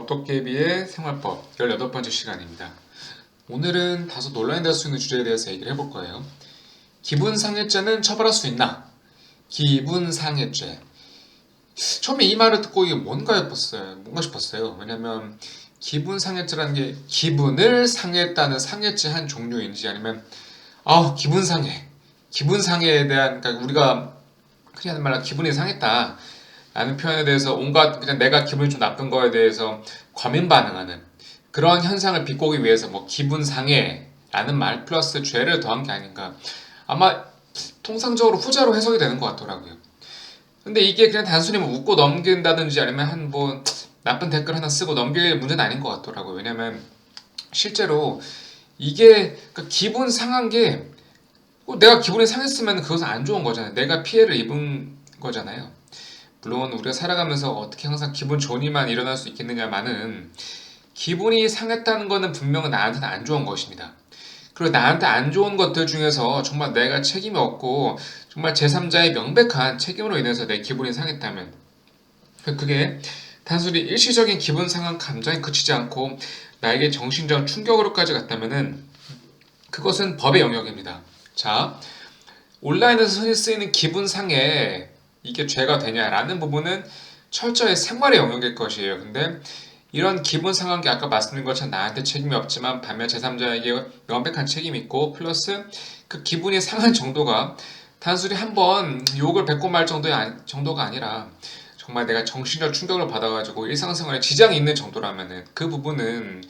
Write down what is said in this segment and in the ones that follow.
업도깨비의 생활법 18번째 시간입니다. 오늘은 다소 논란이 될 수 있는 주제에 대해서 얘기를 해볼 거예요. 기분상해죄는 처벌할 수 있나? 기분상해죄. 처음에 이 말을 듣고 이게 뭔가 싶었어요. 왜냐면 기분상해죄라는 게 기분을 상했다는 상해죄 한 종류인지 아니면 기분 상해. 기분 상해에 대한 그러니까 우리가 흔히 하는 말로 기분이 상했다 라는 표현에 대해서 온갖 그냥 내가 기분이 좀 나쁜 거에 대해서 과민 반응하는 그런 현상을 비꼬기 위해서 뭐 기분 상해라는 말 플러스 죄를 더한 게 아닌가. 아마 통상적으로 후자로 해석이 되는 것 같더라고요. 근데 이게 그냥 단순히 뭐 웃고 넘긴다든지 아니면 한 뭐 나쁜 댓글 하나 쓰고 넘길 문제는 아닌 것 같더라고요. 왜냐면 실제로 이게 그러니까 기분 상한 게 내가 기분이 상했으면 그것은 안 좋은 거잖아요. 내가 피해를 입은 거잖아요. 물론 우리가 살아가면서 어떻게 항상 기분 좋은 일만 일어날 수 있겠느냐마는 기분이 상했다는 것은 분명히 나한테는 안 좋은 것입니다. 그리고 나한테 안 좋은 것들 중에서 정말 내가 책임이 없고 정말 제3자의 명백한 책임으로 인해서 내 기분이 상했다면 그게 단순히 일시적인 기분 상한 감정에 그치지 않고 나에게 정신적 충격으로까지 갔다면은 그것은 법의 영역입니다. 자, 온라인에서 흔히 쓰이는 기분 상해 이게 죄가 되냐라는 부분은 철저히 생활의 영역일 것이에요. 근데 이런 기분 상한 게 아까 말씀드린 것처럼 나한테 책임이 없지만 반면 제3자에게 명백한 책임이 있고 플러스 그 기분이 상한 정도가 단순히 한번 욕을 뱉고 말 정도가 아니라 정말 내가 정신적 충격을 받아가지고 일상생활에 지장이 있는 정도라면은 그 부분은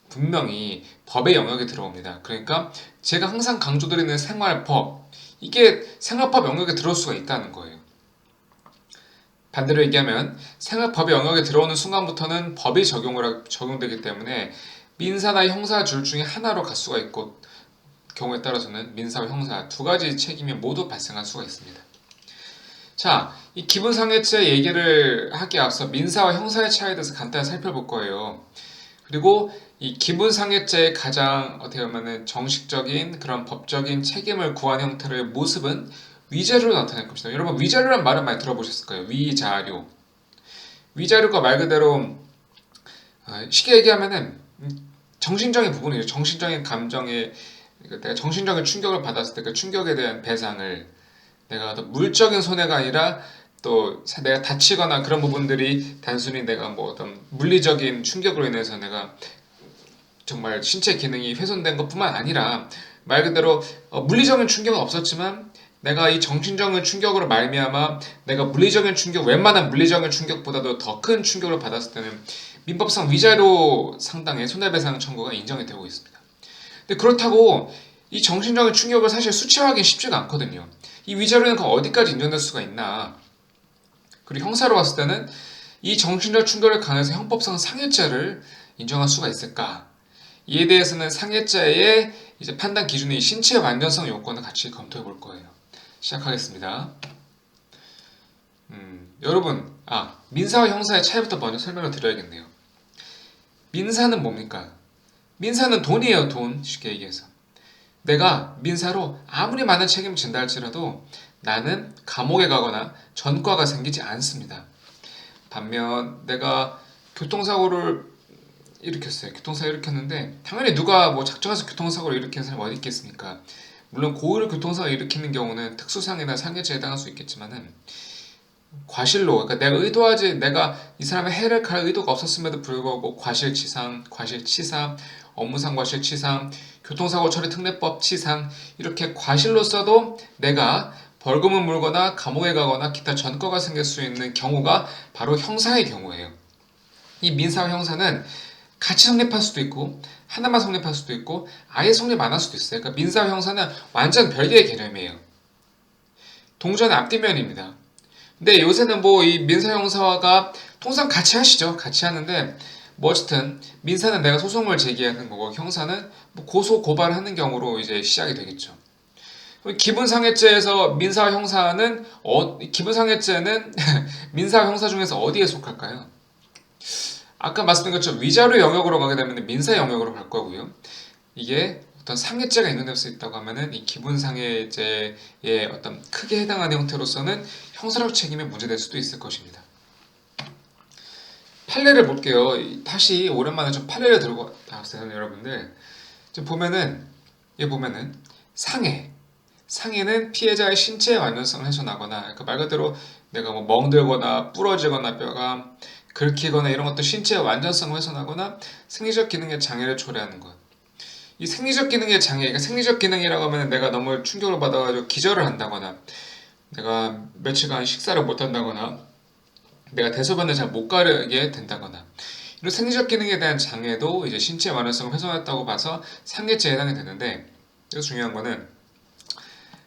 분명히 법의 영역에 들어옵니다. 그러니까 제가 항상 강조드리는 생활법 이게 생활법 영역에 들어올 수가 있다는 거예요. 반대로 얘기하면 생활법의 영역에 들어오는 순간부터는 법이 적용되기 때문에 민사나 형사 둘 중에 하나로 갈 수가 있고 경우에 따라서는 민사와 형사 두 가지 책임이 모두 발생할 수가 있습니다. 자, 이 기분상해죄 얘기를 하기에 앞서 민사와 형사의 차이에 대해서 간단히 살펴볼 거예요. 그리고 이 기분상해죄의 가장 어떻게 보면 정식적인 그런 법적인 책임을 구한 형태의 모습은 위자료로 나타날 것이다. 여러분 위자료란 말은 많이 들어보셨을 거예요. 위자료. 위자료가 말 그대로 쉽게 얘기하면은 정신적인 부분이에요. 정신적인 감정에 내가 정신적인 충격을 받았을 때 그 충격에 대한 배상을 내가 어떤 물적인 손해가 아니라 또 내가 다치거나 그런 부분들이 단순히 내가 뭐 어떤 물리적인 충격으로 인해서 내가 정말 신체 기능이 훼손된 것뿐만 아니라 말 그대로 물리적인 충격은 없었지만 내가 이 정신적인 충격으로 말미암아 내가 웬만한 물리적인 충격보다도 더 큰 충격을 받았을 때는 민법상 위자료 상당의 손해배상 청구가 인정이 되고 있습니다. 근데 그렇다고 이 정신적인 충격을 사실 수치화하기 쉽지가 않거든요. 이 위자료는 어디까지 인정될 수가 있나? 그리고 형사로 봤을 때는 이 정신적 충격을 가해서 형법상 상해죄를 인정할 수가 있을까? 이에 대해서는 상해죄의 이제 판단 기준인 신체 완전성 요건을 같이 검토해 볼 거예요. 시작하겠습니다. 여러분, 민사와 형사의 차이부터 먼저 설명을 드려야겠네요. 민사는 뭡니까? 민사는 돈이에요, 돈. 쉽게 얘기해서. 내가 민사로 아무리 많은 책임을 진다 할지라도 나는 감옥에 가거나 전과가 생기지 않습니다. 반면 내가 교통사고를 일으켰어요. 교통사고 일으켰는데 당연히 누가 뭐 작정해서 교통사고를 일으키는 사람이 어디 있겠습니까? 물론 고의로 교통사고를 일으키는 경우는 특수상해나 상해죄에 해당할 수 있겠지만은 과실로 그러니까 내가 이 사람의 해를 가할 의도가 없었음에도 불구하고 과실치상, 과실치사, 업무상 과실치상, 교통사고 처리 특례법 치상 이렇게 과실로서도 내가 벌금을 물거나 감옥에 가거나 기타 전과가 생길 수 있는 경우가 바로 형사의 경우예요. 이 민사와 형사는 같이 성립할 수도 있고 하나만 성립할 수도 있고 아예 성립 안 할 수도 있어요. 그러니까 민사와 형사는 완전 별개의 개념이에요. 동전의 앞뒷면입니다. 근데 요새는 뭐 이 민사 형사가 통상 같이 하시죠. 같이 하는데 뭐 어쨌든 민사는 내가 소송을 제기하는 거고 형사는 뭐 고소 고발하는 경우로 이제 시작이 되겠죠. 기분상해죄에서 민사와 형사는 기분상해죄는 민사와 형사 중에서 어디에 속할까요? 아까 말씀드린 것처럼 위자료 영역으로 가게 되면 민사 영역으로 갈 거고요. 이게 어떤 상해죄가 인정될 수 있다고 하면은 이 기분상해죄에 어떤 크게 해당하는 형태로서는 형사적 책임에 문제될 수도 있을 것입니다. 판례를 볼게요. 다시 오랜만에 좀 판례를 들고 나왔어요, 여러분들. 좀 보면은 얘 보면은 상해는 피해자의 신체의 완전성을 훼손하거나, 그러니까 말 그대로 내가 뭐 멍들거나 부러지거나 뼈가 긁히거나 이런 것도 신체의 완전성을 훼손하거나 생리적 기능의 장애를 초래하는 것. 이 생리적 기능의 장애, 그러니까 생리적 기능이라고 하면 내가 너무 충격을 받아가지고 기절을 한다거나, 내가 며칠간 식사를 못 한다거나, 내가 대소변을 잘 못 가게 된다거나, 이런 생리적 기능에 대한 장애도 이제 신체 완전성을 훼손했다고 봐서 상해죄에 해당이 되는데, 그래서 중요한 거는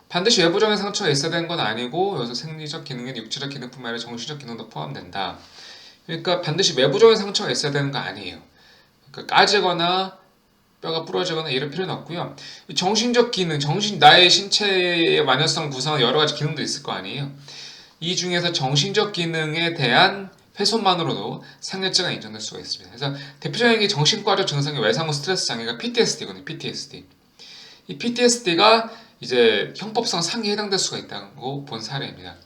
반드시 외부적인 상처가 있어야 되는 건 아니고, 여기서 생리적 기능엔 육체적 기능뿐만 아니라 정신적 기능도 포함된다. 그러니까 반드시 외부적인 상처가 있어야 되는 거 아니에요. 그러니까 까지거나 뼈가 부러지거나 이럴 필요는 없고요. 정신적 기능, 나의 신체의 완전성을 구성하는 여러 가지 기능도 있을 거 아니에요. 이 중에서 정신적 기능에 대한 훼손만으로도 상해죄가 인정될 수가 있습니다. 그래서 대표적인 게 정신과적 증상의 외상후 스트레스 장애가 PTSD거든요. PTSD. 이 PTSD가 이제 형법상 상해에 해당될 수가 있다고 본 사례입니다.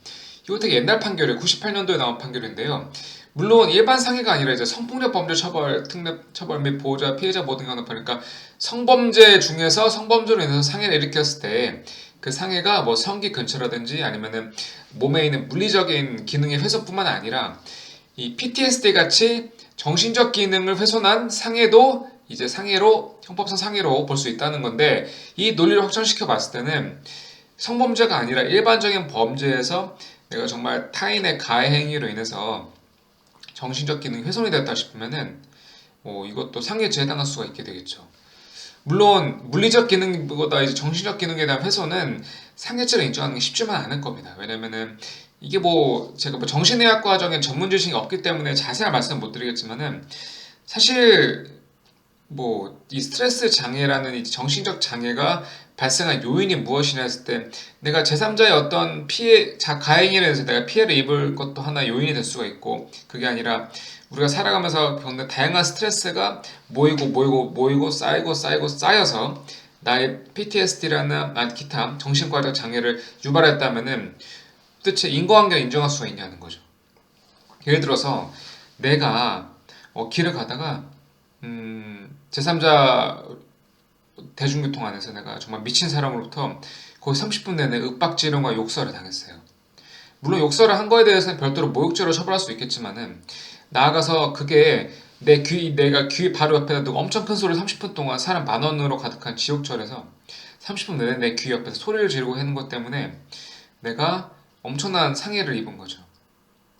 이거 되게 옛날 판결이에요. 98년도에 나온 판결인데요. 물론 일반 상해가 아니라 이제 성폭력 범죄 처벌, 특례 처벌 및 보호자, 피해자 모든 경우 보니까 성범죄 중에서 성범죄로 인해서 상해를 일으켰을 때 그 상해가 뭐 성기 근처라든지 아니면은 몸에 있는 물리적인 기능의 훼손뿐만 아니라 이 PTSD 같이 정신적 기능을 훼손한 상해도 이제 상해로, 형법상 상해로 볼 수 있다는 건데, 이 논리를 확장시켜 봤을 때는 성범죄가 아니라 일반적인 범죄에서 내가 정말 타인의 가해 행위로 인해서 정신적 기능이 훼손이 됐다 싶으면은 이것도 상해죄에 해당할 수가 있게 되겠죠. 물론 물리적 기능보다 이제 정신적 기능에 대한 훼손은 상해죄를 인정하는 게 쉽지만 않을 겁니다. 왜냐면은 이게 제가 정신의학 과정에 전문 지식이 없기 때문에 자세한 말씀 못 드리겠지만은, 사실 이 스트레스 장애라는 이 정신적 장애가 발생한 요인이 무엇이냐 했을 때, 내가 제3자의 어떤 가해행위에 대해서 내가 피해를 입을 것도 하나 요인이 될 수가 있고, 그게 아니라 우리가 살아가면서 겪는 다양한 스트레스가 모이고 쌓여서 나의 PTSD라는 기타 정신과적 장애를 유발했다면은 도대체 인과관계를 인정할 수가 있냐는 거죠. 예를 들어서 내가 길을 가다가 제3자 대중교통 안에서 내가 정말 미친 사람으로부터 거의 30분 내내 윽박지름과 욕설을 당했어요. 물론 욕설을 한 거에 대해서는 별도로 모욕죄로 처벌할 수 있겠지만은, 나아가서 그게 내가 귀 바로 옆에다 두고 엄청 큰 소리를 30분 동안 사람 10,000원으로 가득한 지옥철에서 30분 내내 내 귀 옆에서 소리를 지르고 하는 것 때문에 내가 엄청난 상해를 입은 거죠.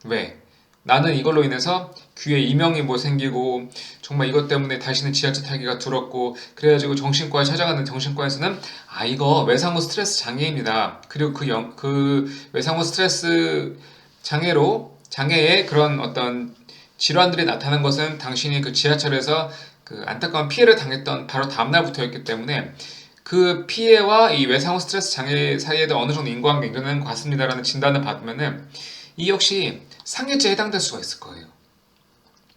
왜? 나는 이걸로 인해서 귀에 이명이 생기고, 정말 이것 때문에 다시는 지하철 타기가 두렵고, 그래가지고 정신과에 찾아가는 정신과에서는 이거 외상후 스트레스 장애입니다. 그리고 그 외상후 스트레스 장애의 그런 어떤 질환들이 나타난 것은 당신이 그 지하철에서 그 안타까운 피해를 당했던 바로 다음날부터였기 때문에 그 피해와 이 외상후 스트레스 장애 사이에도 어느 정도 인과관계 있는 것 같습니다라는 진단을 받으면은 이 역시 상해죄에 해당될 수가 있을 거예요.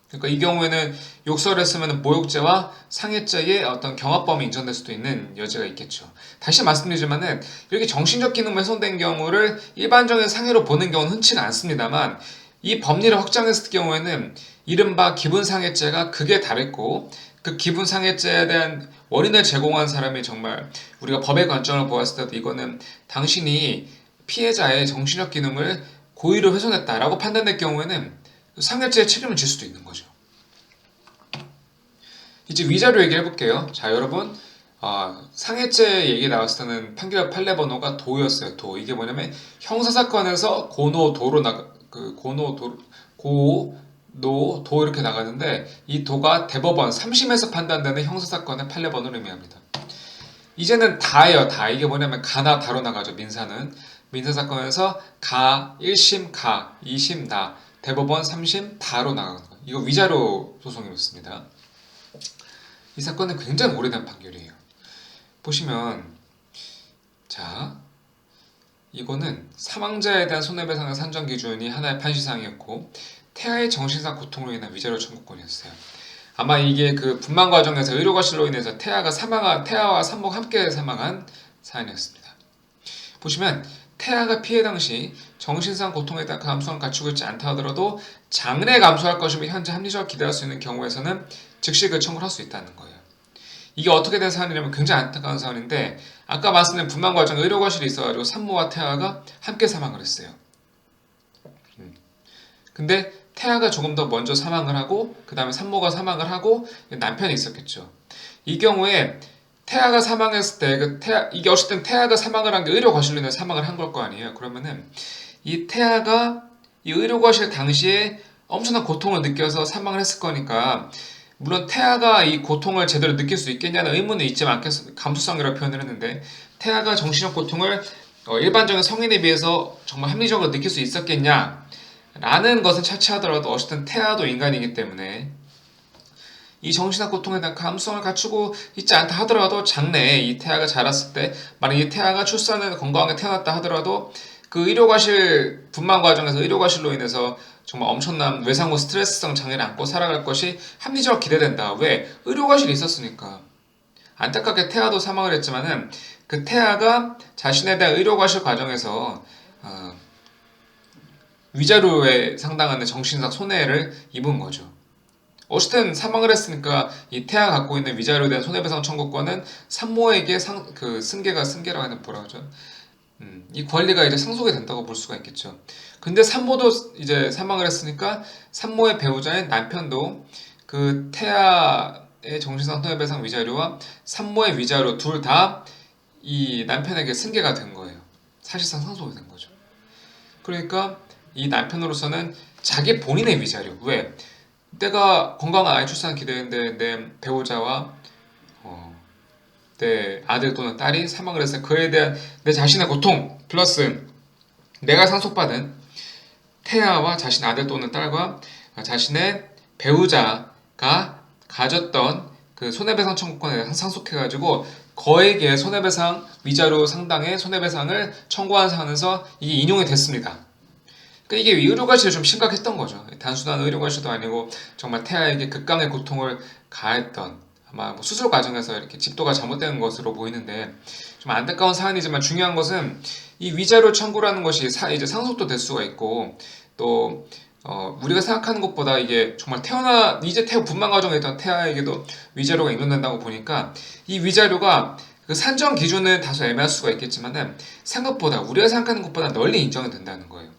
그러니까 이 경우에는 욕설을 했으면 모욕죄와 상해죄의 어떤 경합범위 인정될 수도 있는 여지가 있겠죠. 다시 말씀드리지만은 이렇게 정신적 기능 훼손된 경우를 일반적인 상해로 보는 경우는 흔치가 않습니다만, 이 법리를 확장했을 경우에는 이른바 기분상해죄가 극에 달했고, 그 기분상해죄에 대한 원인을 제공한 사람이 정말 우리가 법의 관점을 보았을 때도 이거는 당신이 피해자의 정신적 기능을 고의로 훼손했다라고 판단될 경우에는 상해죄의 책임을 질 수도 있는 거죠. 이제 위자료 얘기해 볼게요. 자, 여러분, 상해죄 얘기 나왔을 때는 판결 판례 번호가 도였어요. 도. 이게 뭐냐면 형사사건에서 도 이렇게 나가는데, 이 도가 대법원 3심에서 판단되는 형사사건의 판례 번호를 의미합니다. 이제는 다예요. 다. 이게 뭐냐면 가나 다로 나가죠. 민사사건에서 가 1심 가, 2심 다, 대법원 3심 다로 나가는 거예요. 이거 위자료 소송이었습니다. 이 사건은 굉장히 오래된 판결이에요. 보시면, 자, 이거는 사망자에 대한 손해배상의 산정 기준이 하나의 판시사항이었고, 태아의 정신상 고통으로 인한 위자료 청구권이었어요. 아마 이게 그 분만 과정에서 의료과실로 인해서 태아와 산모가 함께 사망한 사안이었습니다. 보시면 태아가 피해 당시 정신상 고통에 대한 감수성을 갖추고 있지 않다 하더라도 장래 감수할 것이며 현재 합리적으로 기대할 수 있는 경우에서는 즉시 그 청구를 할 수 있다는 거예요. 이게 어떻게 된 사안이냐면 굉장히 안타까운 사안인데 아까 말씀드린 분만 과정 의료과실이 있어가지고 산모와 태아가 함께 사망을 했어요. 근데 태아가 조금 더 먼저 사망을 하고 그 다음에 산모가 사망을 하고 남편이 있었겠죠. 이 경우에 태아가 사망했을 때 이게 어쨌든 태아가 사망을 한 게 의료과실로 인해 사망을 한 걸 거 아니에요. 그러면은 이 태아가 이 의료과실 당시에 엄청난 고통을 느껴서 사망을 했을 거니까 물론 태아가 이 고통을 제대로 느낄 수 있겠냐는 의문은 있지만 않겠습니까? 감수성이라고 표현을 했는데 태아가 정신적 고통을 일반적인 성인에 비해서 정말 합리적으로 느낄 수 있었겠냐 라는 것은 차치하더라도 어쨌든 태아도 인간이기 때문에 이 정신적 고통에 대한 감수성을 갖추고 있지 않다 하더라도 장래에 이 태아가 자랐을 때 만약 이 태아가 출산을 건강하게 태어났다 하더라도 그 의료과실 분만 과정에서 의료과실로 인해서 정말 엄청난 외상후 스트레스성 장애를 안고 살아갈 것이 합리적으로 기대된다. 왜? 의료과실이 있었으니까. 안타깝게 태아도 사망을 했지만은 그 태아가 자신에 대한 의료과실 과정에서 위자료에 상당한 정신적 손해를 입은 거죠. 어쨌든 사망을 했으니까 이 태아가 갖고 있는 위자료에 대한 손해배상 청구권은 산모에게 승계라고 하는 뭐라 그러죠? 이 권리가 이제 상속이 된다고 볼 수가 있겠죠. 근데 산모도 이제 사망을 했으니까 산모의 배우자인 남편도 그 태아의 정신상 손해배상 위자료와 산모의 위자료 둘 다 이 남편에게 승계가 된 거예요. 사실상 상속이 된 거죠. 그러니까 이 남편으로서는 자기 본인의 위자료, 왜? 내가 건강한 아이 출산 기대했는데 내 배우자와 내 아들 또는 딸이 사망을 해서 그에 대한 내 자신의 고통 플러스 내가 상속받은 태아와 자신의 아들 또는 딸과 자신의 배우자가 가졌던 그 손해배상 청구권에 상속해가지고 거액의 손해배상 위자료 상당의 손해배상을 청구한 사안에서 이게 인용이 됐습니다. 그러니까 이게 의료과실이 좀 심각했던 거죠. 단순한 의료과실도 아니고 정말 태아에게 극강의 고통을 가했던 아마 뭐 수술 과정에서 이렇게 집도가 잘못된 것으로 보이는데 좀 안타까운 사안이지만 중요한 것은 이 위자료 청구라는 것이 이제 상속도 될 수가 있고 또 우리가 생각하는 것보다 이게 정말 이제 분만 과정에 있던 태아에게도 위자료가 인정된다고 보니까 이 위자료가 그 산정 기준은 다소 애매할 수가 있겠지만은 생각보다 우리가 생각하는 것보다 널리 인정이 된다는 거예요.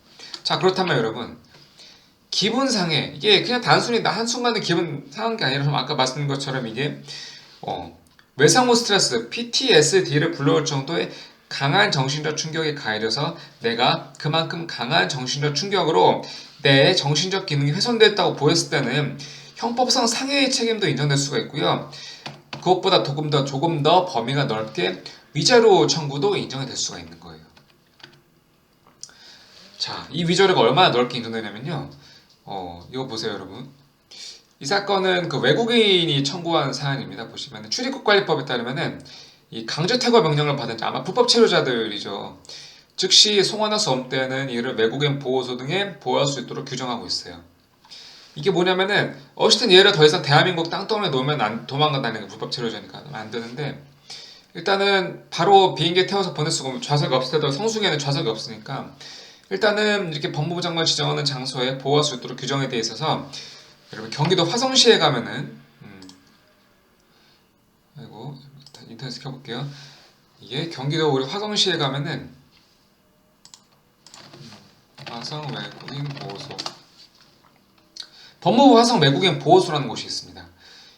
자, 그렇다면 여러분 기분상해 이게 그냥 단순히 나 한순간에 기분 상한 게 아니라 아까 말씀드린 것처럼 이게 외상후 스트레스 PTSD를 불러올 정도의 강한 정신적 충격이 가해져서 내가 그만큼 강한 정신적 충격으로 내 정신적 기능이 훼손됐다고 보였을 때는 형법상 상해의 책임도 인정될 수가 있고요. 그것보다 조금 더 범위가 넓게 위자료 청구도 인정이 될 수가 있는 거예요. 자, 이 위자료가 얼마나 넓게 인정되냐면요. 이거 보세요, 여러분. 이 사건은 그 외국인이 청구한 사안입니다. 보시면 출입국관리법에 따르면은 이 강제 퇴거 명령을 받은 아마 불법 체류자들이죠. 즉시 송환할 수 없는 때는 이를 외국인 보호소 등에 보호할 수 있도록 규정하고 있어요. 이게 뭐냐면은 어쨌든 얘를 더 이상 대한민국 땅덩어리에 놓으면 도망간다는 게 불법 체류자니까 안 되는데 일단은 바로 비행기에 태워서 보낼 수가 없고 좌석이 없을 때도 성수기에는 좌석이 없으니까 일단은 이렇게 법무부 장관 지정하는 장소에 보호할 수 있도록 규정이 되어 있어서 여러분 경기도 화성시에 가면은 인터넷에 켜볼게요. 이게 경기도 우리 화성시에 가면은 화성 외국인 보호소 법무부 화성 외국인 보호소라는 곳이 있습니다.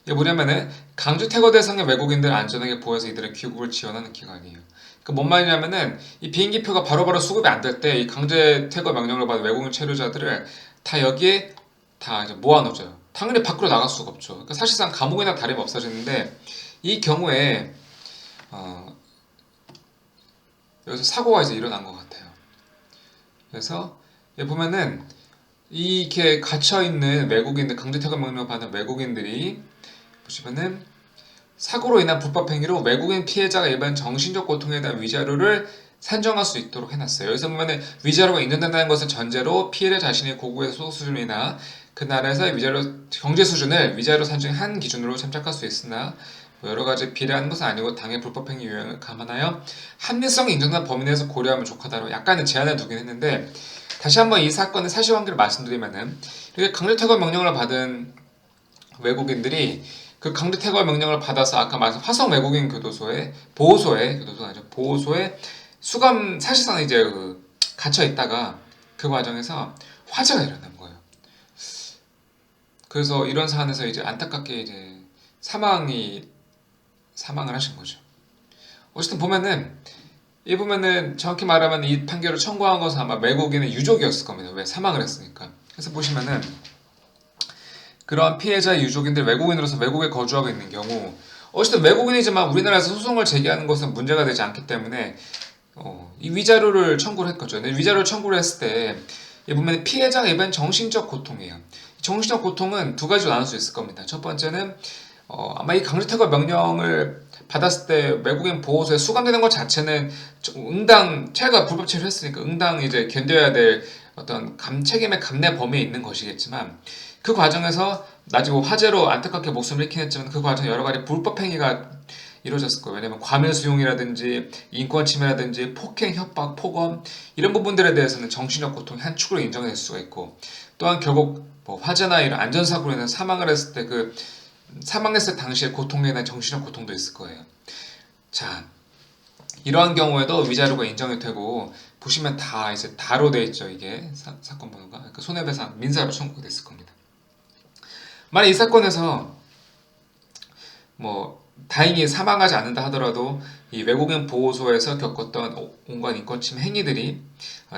이게 뭐냐면은 강제 퇴거 대상의 외국인들 안전하게 보호해서 이들의 귀국을 지원하는 기관이에요. 그러니까 뭔 말이냐면은 이 비행기표가 바로바로 수급이 안 될 때 이 강제 퇴거 명령을 받은 외국인 체류자들을 다 여기에 다 이제 모아놓죠. 당연히 밖으로 나갈 수가 없죠. 그러니까 사실상 감옥이나 다름이 없어지는데 이 경우에 여기서 사고가 이제 일어난 것 같아요. 그래서 여기 보면은 이렇게 갇혀있는 외국인들, 강제퇴거 명령을 받은 외국인들이 보시면은 사고로 인한 불법 행위로 외국인 피해자가 일반 정신적 고통에 대한 위자료를 산정할 수 있도록 해놨어요. 여기서 보면은 위자료가 인정된다는 것을 전제로 피해자 자신의 고국의 소득 수준이나 그 나라에서의 경제 수준을 위자료 산정의 한 기준으로 참작할 수 있으나 뭐 여러 가지 비례하는 것은 아니고 당의 불법행위 유형을 감안하여 합리성이 인정된 범위 내에서 고려하면 좋다라고 약간의 제한을 두긴 했는데, 다시 한번 이 사건의 사실관계를 말씀드리면은, 이렇게 강제퇴거 명령을 받은 외국인들이 그 강제퇴거 명령을 받아서 아까 말씀 화성 외국인 교도소에 보호소에 수감 사실상 이제 갇혀 있다가 그 과정에서 화재가 일어난 거예요. 그래서 이런 사안에서 이제 안타깝게 이제 사망을 하신 거죠. 어쨌든 보면은 정확히 말하면 이 판결을 청구한 것은 아마 외국인의 유족이었을 겁니다. 왜? 사망을 했으니까. 그래서 보시면은 그러한 피해자의 유족인들 외국인으로서 외국에 거주하고 있는 경우, 어쨌든 외국인이지만 우리나라에서 소송을 제기하는 것은 문제가 되지 않기 때문에 이 위자료를 청구를 했거든요. 위자료를 청구를 했을 때 보면 피해자가 입은 정신적 고통이에요. 정신적 고통은 두 가지로 나눌 수 있을 겁니다. 첫 번째는 아마 이 강제퇴거 명령을 받았을 때 외국인 보호소에 수감되는 것 자체는 응당 체가 불법 체류를 했으니까 응당 이제 견뎌야 될 어떤 책임의 감내 범위에 있는 것이겠지만, 그 과정에서 나중에 화재로 안타깝게 목숨을 잃긴 했지만 그 과정에 여러 가지 불법 행위가 이루어졌을 거예요. 왜냐면 과밀 수용이라든지 인권 침해라든지 폭행, 협박, 폭언 이런 부분들에 대해서는 정신적 고통의 한 축으로 인정될 수가 있고, 또한 결국 뭐 화재나 이런 안전사고로 인해서 사망했을 때 당시의 고통에 대한 정신적 고통도 있을 거예요. 자, 이러한 경우에도 위자료가 인정이 되고, 보시면 다 이제 다로 돼 있죠. 이게 사건 번호가. 그러니까 손해배상 민사로 청구가 됐을 겁니다. 만약 이 사건에서 뭐 다행히 사망하지 않는다 하더라도 이 외국인 보호소에서 겪었던 온갖 인권 침해 행위들이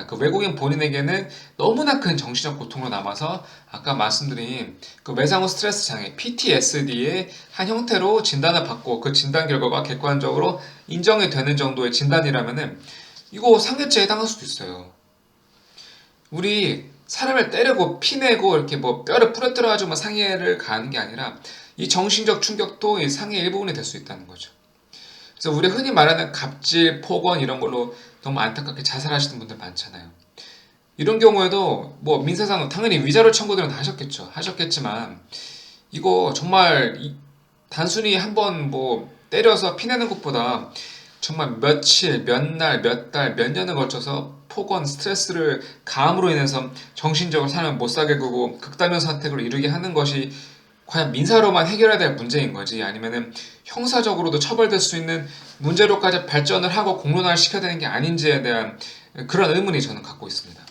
그 외국인 본인에게는 너무나 큰 정신적 고통으로 남아서 아까 말씀드린 그 외상후 스트레스 장애 PTSD의 한 형태로 진단을 받고 그 진단 결과가 객관적으로 인정이 되는 정도의 진단이라면은 이거 상해죄에 해당할 수도 있어요. 우리 사람을 때리고 피내고 이렇게 뭐 뼈를 부러뜨려가지고 상해를 가는 게 아니라 이 정신적 충격도 이 상해의 일부분이 될 수 있다는 거죠. 그래서 우리 흔히 말하는 갑질, 폭언 이런 걸로 너무 안타깝게 자살하시는 분들 많잖아요. 이런 경우에도 뭐 민사상 당연히 위자료 청구들은 다 하셨겠지만 이거 정말 단순히 한번 뭐 때려서 피내는 것보다 정말 며칠, 몇 날, 몇 달, 몇 년을 걸쳐서 폭언, 스트레스를 가함으로 인해서 정신적으로 사람을 못 살게 구고 극단적 선택을 이루게 하는 것이 과연 민사로만 해결해야 될 문제인 거지, 아니면은 형사적으로도 처벌될 수 있는 문제로까지 발전을 하고 공론화를 시켜야 되는 게 아닌지에 대한 그런 의문이 저는 갖고 있습니다.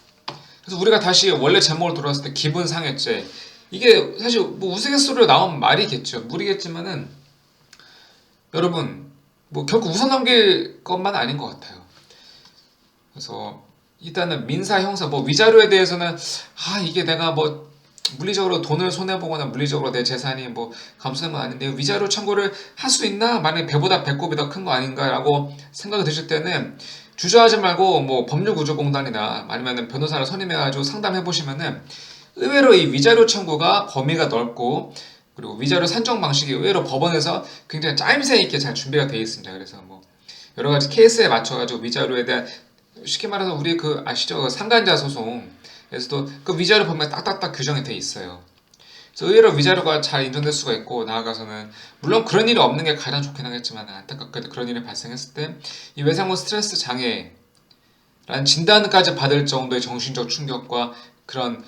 그래서 우리가 다시 원래 제목으로 돌아왔을 때 기분상해죄, 이게 사실 뭐 우스갯소리로 나온 말이겠죠. 무리겠지만은 여러분 뭐 결국 웃어 넘길 것만 아닌 것 같아요. 그래서 일단은 민사, 형사, 뭐 위자료에 대해서는 이게 내가 뭐 물리적으로 돈을 손해보거나 물리적으로 내 재산이 뭐 감소된 건 아닌데 위자료 청구를 할 수 있나? 만약에 배보다 배꼽이 더 큰 거 아닌가라고 생각이 드실 때는 주저하지 말고 뭐 법률구조공단이나 아니면 변호사를 선임해가지고 상담해보시면은 의외로 이 위자료 청구가 범위가 넓고, 그리고 위자료 산정 방식이 의외로 법원에서 굉장히 짜임새 있게 잘 준비가 되어 있습니다. 그래서 뭐 여러 가지 케이스에 맞춰가지고 위자료에 대한, 쉽게 말해서 우리 아시죠? 상간자 소송에서도 그 위자료 범위가 딱딱딱 규정이 돼 있어요. 그래서 의외로 위자료가 잘 인정될 수가 있고, 나아가서는 물론 그런 일이 없는 게 가장 좋긴 하겠지만 안타깝게도 그런 일이 발생했을 때 이 외상후 스트레스 장애라는 진단까지 받을 정도의 정신적 충격과 그런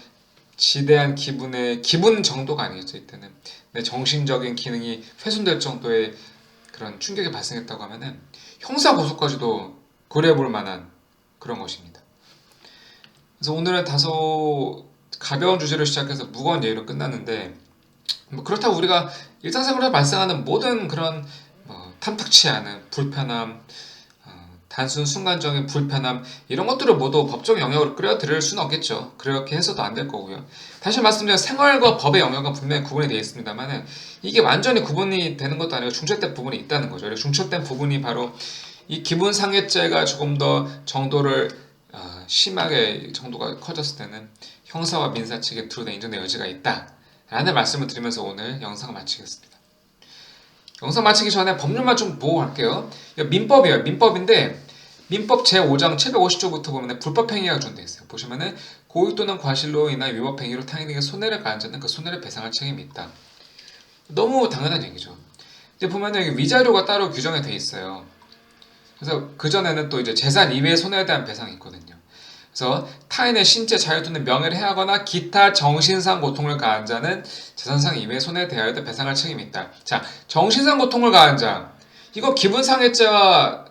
지대한 기분 정도가 아니겠죠. 이때는 내 정신적인 기능이 훼손될 정도의 그런 충격이 발생했다고 하면은 형사 고소까지도 고려해 볼 만한 그런 것입니다. 그래서 오늘은 다소 가벼운 주제로 시작해서 무거운 예로 끝났는데, 뭐 그렇다고 우리가 일상생활에 발생하는 모든 그런 탐탁치 않은 불편함, 단순 순간적인 불편함 이런 것들을 모두 법적 영역으로 끌어들일 수는 없겠죠. 그렇게 해서도 안 될 거고요. 다시 말씀드리면 생활과 법의 영역은 분명히 구분이 되어 있습니다만 이게 완전히 구분이 되는 것도 아니고 중첩된 부분이 있다는 거죠. 그래서 중첩된 부분이 바로 이 기분상해죄가 조금 더 정도를 심하게 정도가 커졌을 때는 형사와 민사 측에 둘 다 인정될 여지가 있다 라는 말씀을 드리면서 오늘 영상을 마치겠습니다. 영상 마치기 전에 법률만 좀 보고 갈게요. 민법이에요. 민법인데 민법 제5장 750조부터 보면 불법행위가 준되어 있어요. 보시면은 고의 또는 과실로 인한 위법행위로 타인에게 손해를 가한 자는 그 손해를 배상할 책임이 있다. 너무 당연한 얘기죠. 근데 보면 여기 위자료가 따로 규정이 돼 있어요. 그래서 그전에는 또 이제 재산 이외의 손해에 대한 배상이 있거든요. 그래서 타인의 신체, 자유 또는 명예를 해하거나 기타 정신상 고통을 가한 자는 재산상 이외의 손해에 대하여 배상할 책임이 있다. 자, 정신상 고통을 가한 자. 이거 기분상해죄와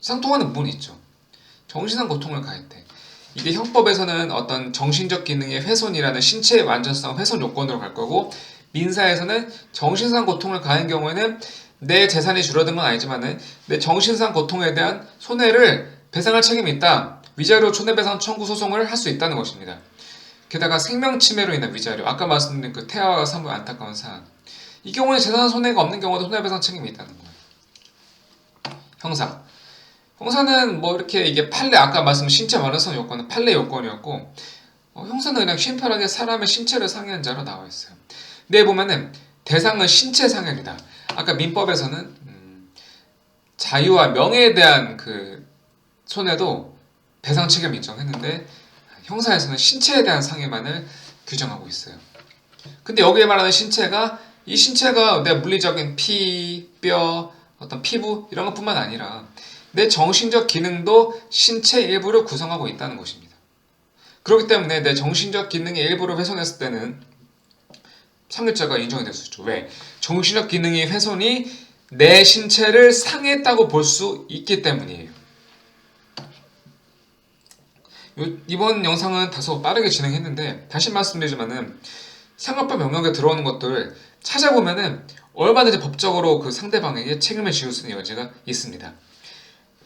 상통하는 부분이 있죠. 정신상 고통을 가했대. 이게 형법에서는 어떤 정신적 기능의 훼손이라는 신체의 완전성 훼손 요건으로 갈 거고, 민사에서는 정신상 고통을 가한 경우에는 내 재산이 줄어든 건 아니지만은 내 정신상 고통에 대한 손해를 배상할 책임이 있다. 위자료 손해배상 청구 소송을 할 수 있다는 것입니다. 게다가 생명침해로 인한 위자료, 아까 말씀드린 그 태아와 산모의 안타까운 사안, 이 경우에 재산 손해가 없는 경우도 손해배상 책임이 있다는 거예요. 형사. 형사는 뭐 이렇게 이게 판례, 아까 말씀 신체 완전성 요건은 판례 요건이었고, 형사는 그냥 심플하게 사람의 신체를 상해한 자로 나와 있어요. 근데 보면은 대상은 신체 상해이다. 아까 민법에서는 자유와 명예에 대한 그 손해도 배상 책임 인정했는데 형사에서는 신체에 대한 상해만을 규정하고 있어요. 근데 여기에 말하는 신체가 이 신체가 내 물리적인 피, 뼈, 어떤 피부 이런 것뿐만 아니라 내 정신적 기능도 신체 일부를 구성하고 있다는 것입니다. 그렇기 때문에 내 정신적 기능의 일부를 훼손했을 때는 상해죄가 인정이 될 수 있죠. 왜? 정신적 기능의 훼손이 내 신체를 상했다고 볼 수 있기 때문이에요. 이번 영상은 다소 빠르게 진행했는데 다시 말씀드리지만은 상업법 영역에 들어오는 것들 찾아보면은 얼마든지 법적으로 그 상대방에게 책임을 지을 수 있는 여지가 있습니다.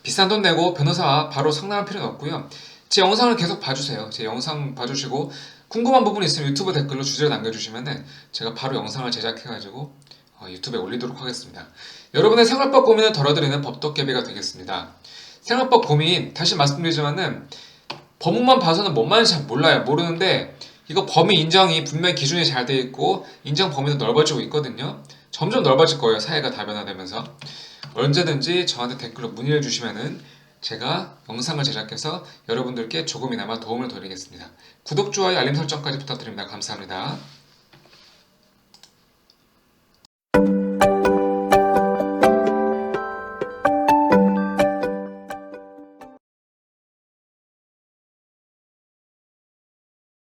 비싼 돈 내고 변호사와 바로 상담할 필요는 없고요. 제 영상을 계속 봐주세요. 제 영상 봐주시고 궁금한 부분이 있으면 유튜브 댓글로 주제를 남겨주시면은 제가 바로 영상을 제작해가지고 유튜브에 올리도록 하겠습니다. 여러분의 생활법 고민을 덜어드리는 법도깨비가 되겠습니다. 생활법 고민 다시 말씀드리지만은 법문만 봐서는 뭔 말인지 잘 몰라요. 모르는데 이거 범위 인정이 분명히 기준이 잘 돼 있고 인정 범위도 넓어지고 있거든요. 점점 넓어질 거예요. 사회가 다변화되면서. 언제든지 저한테 댓글로 문의해 주시면은 제가 영상을 제작해서 여러분들께 조금이나마 도움을 드리겠습니다. 구독, 좋아요, 알림 설정까지 부탁드립니다. 감사합니다.